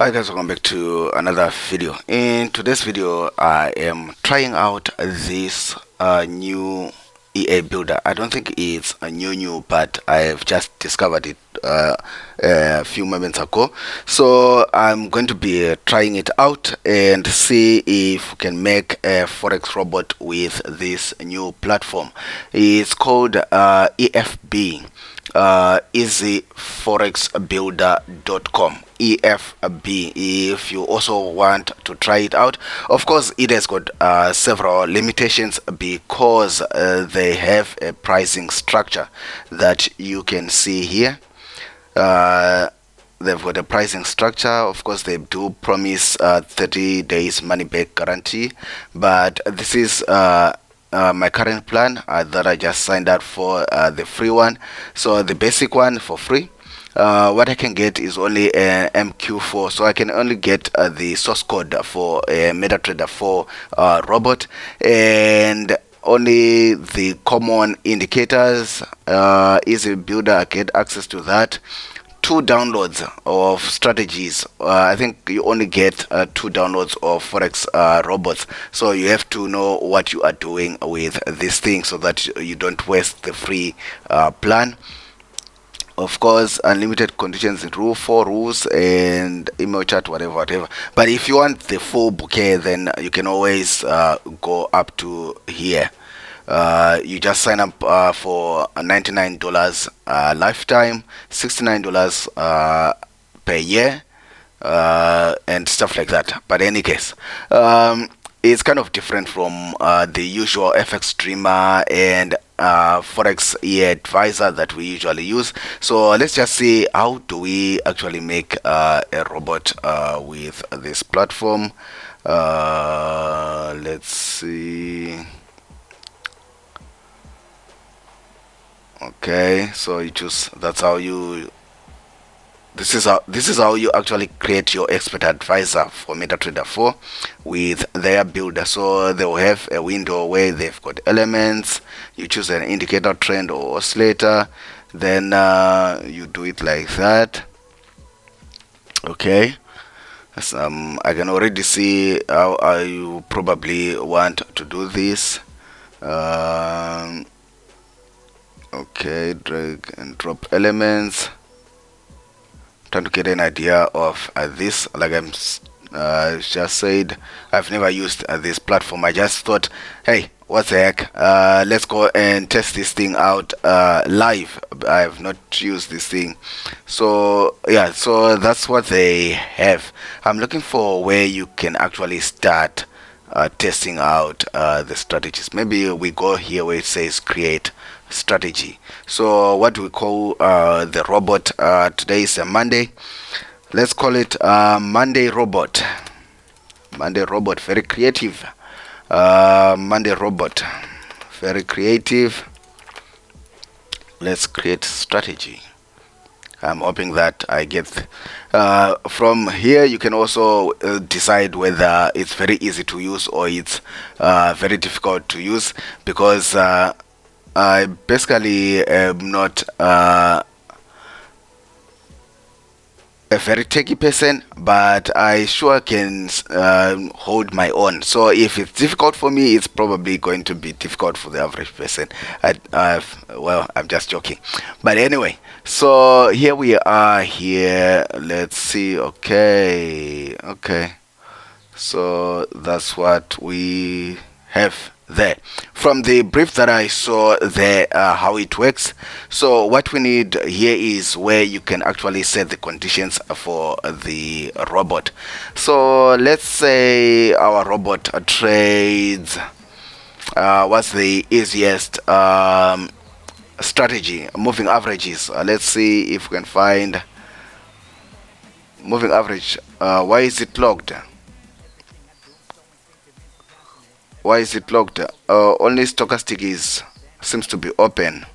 Hi guys, welcome back to another video. In today's video, I am trying out this new EA builder. I don't think it's a new, but I've just discovered it a few moments ago. So I'm going to be trying it out and see if we can make a forex robot with this new platform. It's called EFB. Easyforexbuilder.com. EFB. If you also want to try it out, of course it has got several limitations because they have a pricing structure that you can see here. They've got a pricing structure. Of course, they do promise 30 days money back guarantee, but this is my current plan that I just signed up for, the free one. So the basic one for free, what I can get is only a MQ4, so I can only get the source code for a MetaTrader 4 robot, and only the common indicators. Easy builder, I get access to that. 2 downloads of strategies. I think you only get 2 downloads of forex robots, so you have to know what you are doing with this thing so that you don't waste the free plan. Of course, unlimited conditions in rule 4 rules and email chat, whatever. But if you want the full bouquet, then you can always go up to here. You just sign up for $99 lifetime, $69 per year, and stuff like that. But in any case, it's kind of different from the usual FX streamer and FOREX EA advisor that we usually use. So let's just see, how do we actually make a robot with this platform. Let's see. Okay, so you choose, that's how you, this is how you actually create your expert advisor for MetaTrader 4 with their builder. So they will have a window where they've got elements. You choose an indicator, trend, or oscillator, then you do it like that. Okay, I can already see how you probably want to do this. Okay, drag and drop elements. Trying to get an idea of this. Like I'm just said, I've never used this platform. I just thought, hey, what the heck, let's go and test this thing out live. I have not used this thing, so yeah, so that's what they have. I'm looking for where you can actually start testing out the strategies. Maybe we go here where it says create strategy. So what we call the robot, today is a Monday, let's call it Monday robot. Monday robot, very creative. Monday robot, very creative. Let's create strategy. I'm hoping that I get from here. You can also decide whether it's very easy to use or it's very difficult to use, because I basically am not a very techy person, but I sure can hold my own. So if it's difficult for me, it's probably going to be difficult for the average person. Well, I'm just joking, but anyway, so here we are here. Let's see. Okay, so that's what we have there. From the brief that I saw there, how it works. So what we need here is where you can actually set the conditions for the robot. So let's say our robot trades, what's the easiest strategy? Moving averages. Let's see if we can find moving average. Why is it logged? Why is it locked? Only stochastic seems to be open.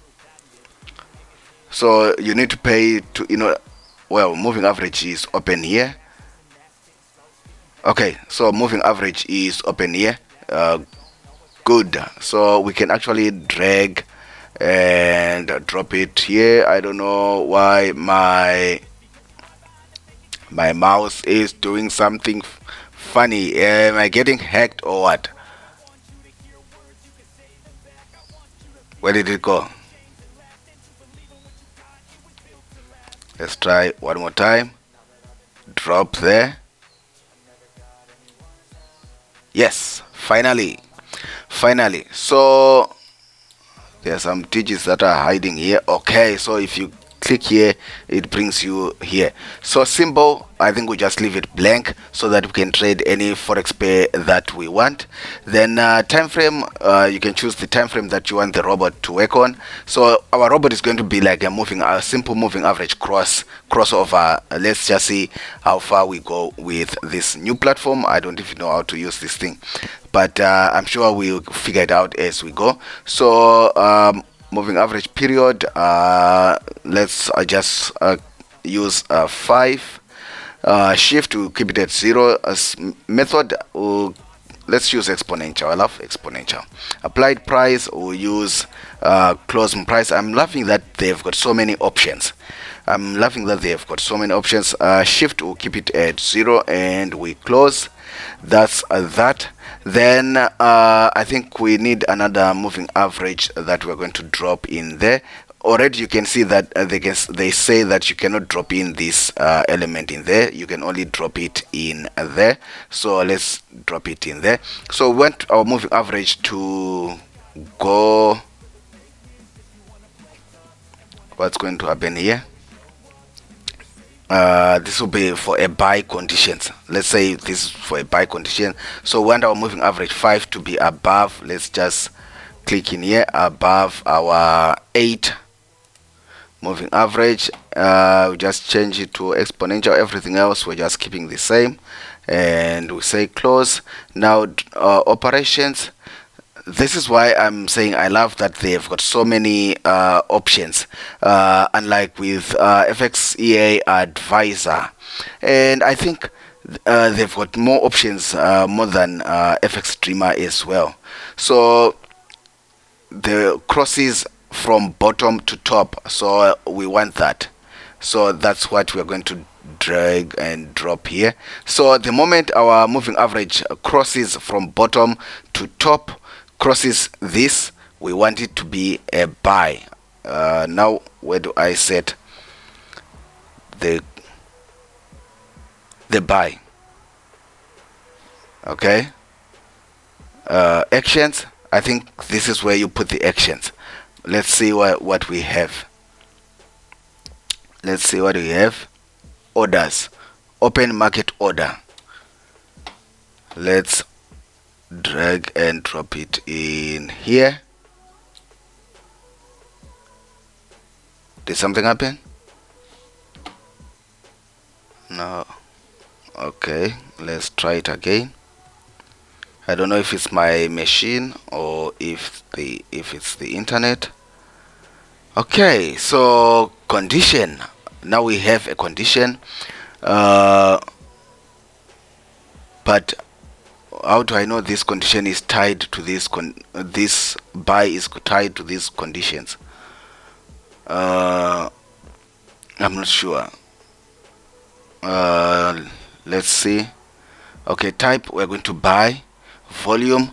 So you need to pay to, well, moving average is open here. Okay, so moving average is open here. Good. So we can actually drag and drop it here. I don't know why my My mouse is doing something funny. Am I getting hacked or what? Where did it go? Let's try one more time. Drop there. Yes, finally. So there are some digits that are hiding here. Okay, so if you click here, it brings you here. So symbol, I think we just leave it blank so that we can trade any forex pair that we want. Then time frame, you can choose the time frame that you want the robot to work on. So our robot is going to be like a simple moving average crossover. Let's just see how far we go with this new platform. I don't even know how to use this thing, but I'm sure we'll figure it out as we go. So moving average period, let's just use 5. Shift to keep it at 0. As method, let's use exponential. I love exponential. Applied price, we'll use closing price. I'm loving that they've got so many options. Shift will keep it at 0 and we close. That's that. Then I think we need another moving average that we're going to drop in there. Already you can see that they say that you cannot drop in this element in there. You can only drop it in there. So let's drop it in there. So we want our moving average to go. What's going to happen here? This will be for a buy conditions. Let's say this is for a buy condition. So we want our moving average 5 to be above. Let's just click in here, above our 8 moving average. We just change it to exponential. Everything else we're just keeping the same, and we say close. Now operations. This is why I'm saying I love that they've got so many options, unlike with FX EA Advisor. And I think they've got more options, more than FX Dreamer as well. So the crosses from bottom to top, so we want that. So that's what we're going to drag and drop here. So the moment our moving average crosses from bottom to top, crosses this, we want it to be a buy. Now where do I set the buy? Okay, actions, I think this is where you put the actions. Let's see what we have. Orders, open market order. Let's drag and drop it in here. Did something happen? No. Okay, let's try it again. I don't know if it's my machine or if it's the internet. Okay, so condition. Now we have a condition, but how do I know this condition is tied to this this buy is tied to these conditions? I'm not sure. Let's see. Okay, type, we're going to buy. Volume,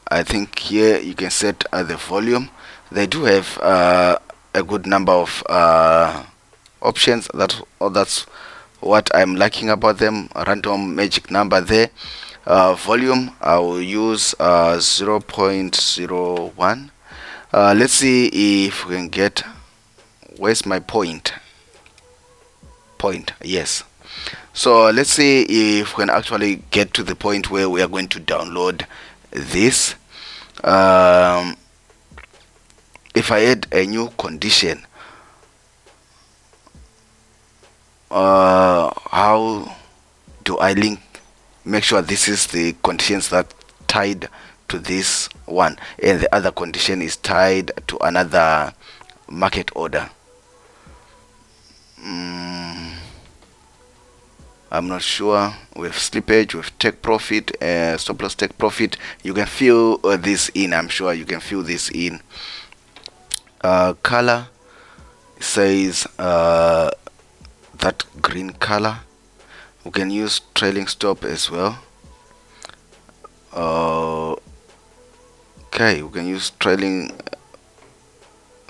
I think here you can set the volume. They do have a good number of options. That's what I'm liking about them. Random magic number there. Volume, I will use 0.01. Let's see if we can get, where's my point? Yes. So let's see if we can actually get to the point where we are going to download this. If I add a new condition, how do I make sure this is the conditions that tied to this one and the other condition is tied to another market order? I'm not sure. With slippage, with take profit, stop loss take profit, you can fill this in. I'm sure you can fill this in. Color says that green color. We can use trailing stop as well. Okay, we can use trailing.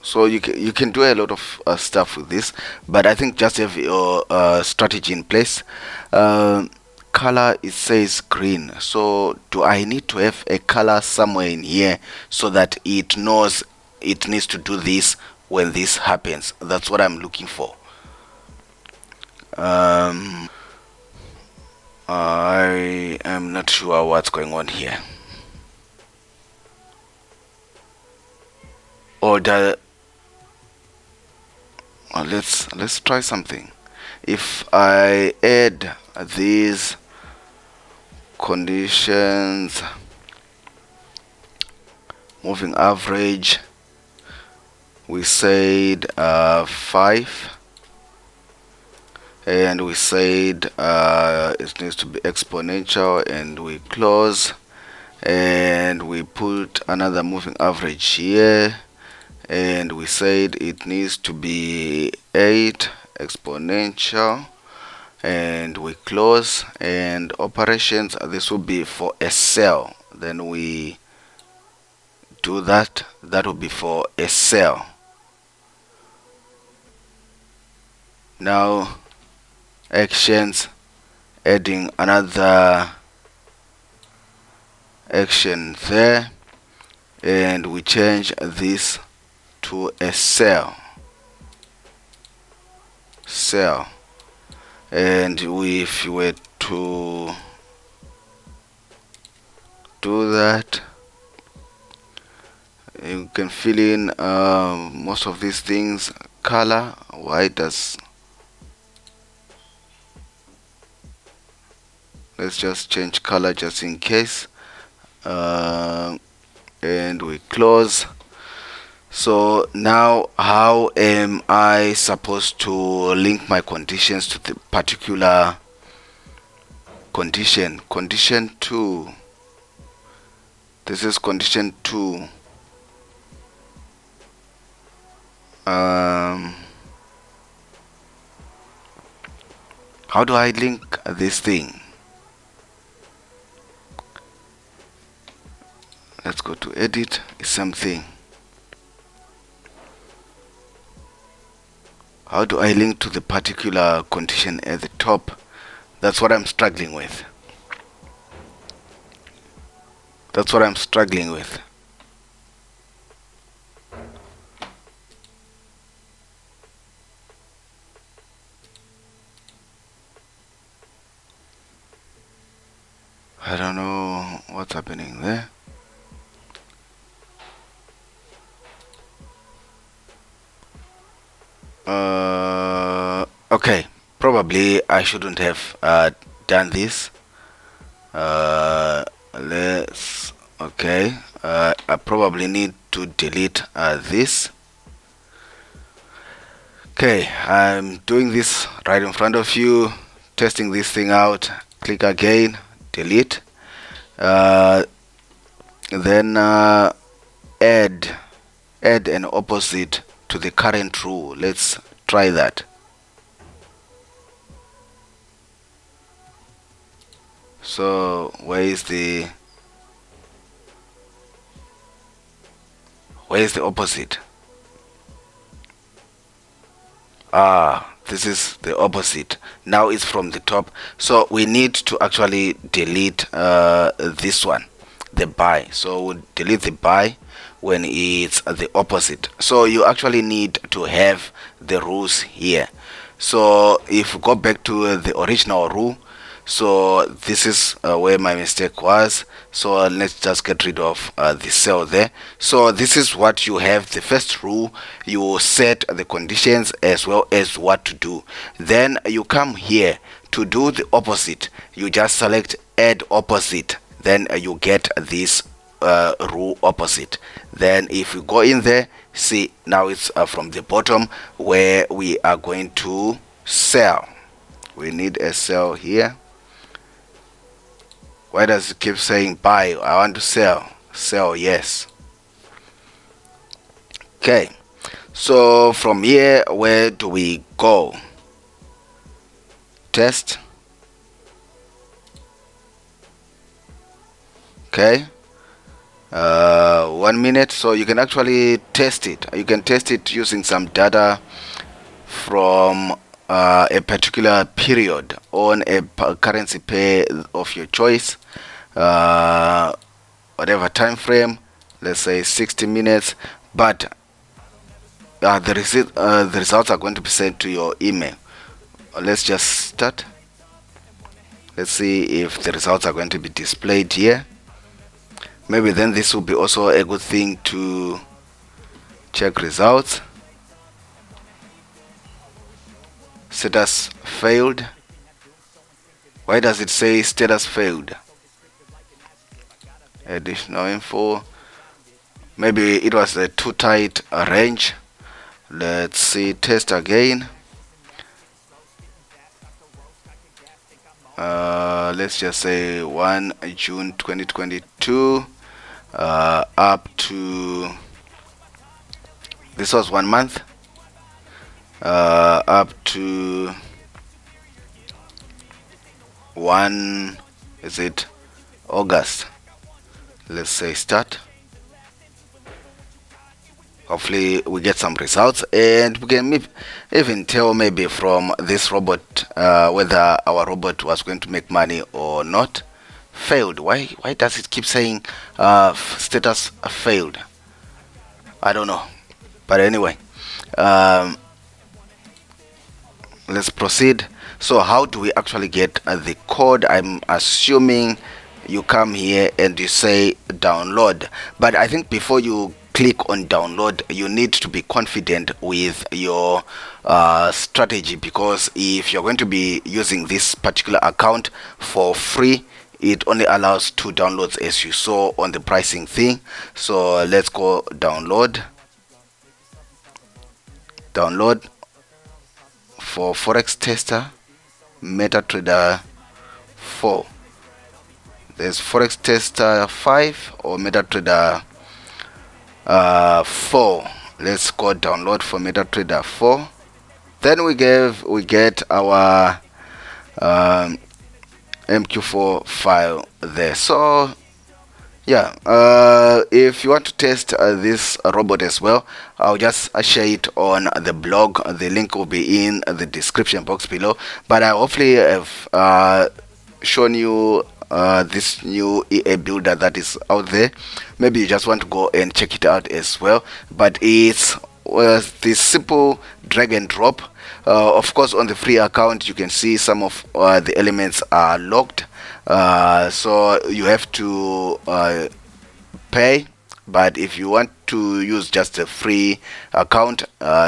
So you can do a lot of stuff with this, but I think just have your strategy in place. Color, it says green, so do I need to have a color somewhere in here so that it knows it needs to do this when this happens? That's what I'm looking for. I am not sure what's going on here. Or let's try something. If I add these conditions, moving average, we said 5, and we said it needs to be exponential, and we close, and we put another moving average here, and we said it needs to be 8 exponential, and we close, and operations, this will be for a sell. Then we do that will be for a sell. Now actions, adding another action there, and we change this to a sell, and if you were to do that, you can fill in most of these things. Color, why does, let's just change color just in case, and we close. So now how am I supposed to link my conditions to the particular condition? Condition 2, this is condition 2. How do I link this thing? Let's go to edit, same thing. How do I link to the particular condition at the top? That's what I'm struggling with. That's what I'm struggling with. I don't know what's happening there. Okay, probably I shouldn't have done this. Okay, I probably need to delete this. Okay, I'm doing this right in front of you, testing this thing out. Click again, delete, then add an opposite to the current rule. Let's try that. So where is the opposite? This is the opposite. Now it's from the top, so we need to actually delete this one, the buy. So we'll delete the buy when it's the opposite. So you actually need to have the rules here. So if we go back to the original rule, so this is where my mistake was. So let's just get rid of the cell there. So this is what you have. The first rule, you set the conditions as well as what to do. Then you come here to do the opposite. You just select add opposite, then you get this rule opposite. Then if you go in there, see, now it's from the bottom where we are going to sell. We need a sell here. Why does it keep saying buy? I want to sell. Sell, yes. Okay, so from here, where do we go? Test. Okay, 1 minute. So you can actually test it. You can test it using some data from a particular period on a currency pair of your choice, whatever time frame, let's say 60 minutes. But the results are going to be sent to your email. Let's just start. Let's see if the results are going to be displayed here. Maybe then this will be also a good thing to check results. Status failed. Why does it say status failed? Additional info. Maybe it was a too tight range. Let's see, test again. Let's just say 1 June 2022 up to, this was 1 month, up to 1, is it August? Let's say start. Hopefully we get some results, and we can even tell maybe from this robot whether our robot was going to make money or not. Failed. Why does it keep saying status failed? I don't know, but anyway, let's proceed. So how do we actually get the code? I'm assuming you come here and you say download, but I think before you click on download, you need to be confident with your strategy, because if you're going to be using this particular account for free, it only allows 2 downloads as you saw on the pricing thing. So let's go download for Forex Tester MetaTrader 4. There's Forex Tester 5 or MetaTrader 4. Let's go download for MetaTrader 4. Then we get our MQ4 file there. So yeah, if you want to test this robot as well, I'll just share it on the blog. The link will be in the description box below, but I hopefully have shown you this new EA builder that is out there. Maybe you just want to go and check it out as well, but it's this simple drag and drop. Of course, on the free account you can see some of the elements are locked, so you have to pay. But if you want to use just a free account,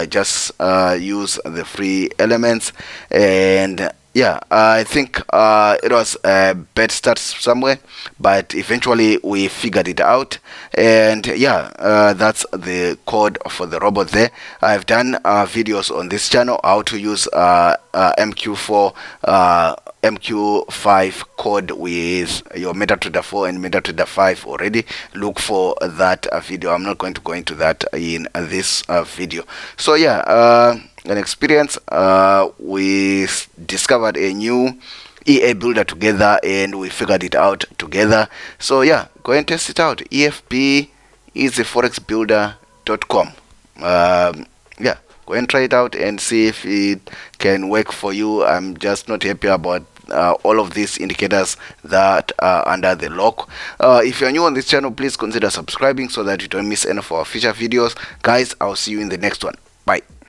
just use the free elements. And yeah, I think it was a bad start somewhere, but eventually we figured it out. And yeah, that's the code for the robot there. I've done videos on this channel how to use MQ4 MQ5 code with your MetaTrader 4 and MetaTrader 5 already. Look for that video. I'm not going to go into that in this video. So yeah, an experience. We discovered a new EA builder together and we figured it out together. So yeah, go and test it out. EFB is a forexbuilder.com. Yeah, go and try it out and see if it can work for you. I'm just not happy about all of these indicators that are under the lock. If you're new on this channel, please consider subscribing so that you don't miss any of our future videos. Guys, I'll see you in the next one. Bye.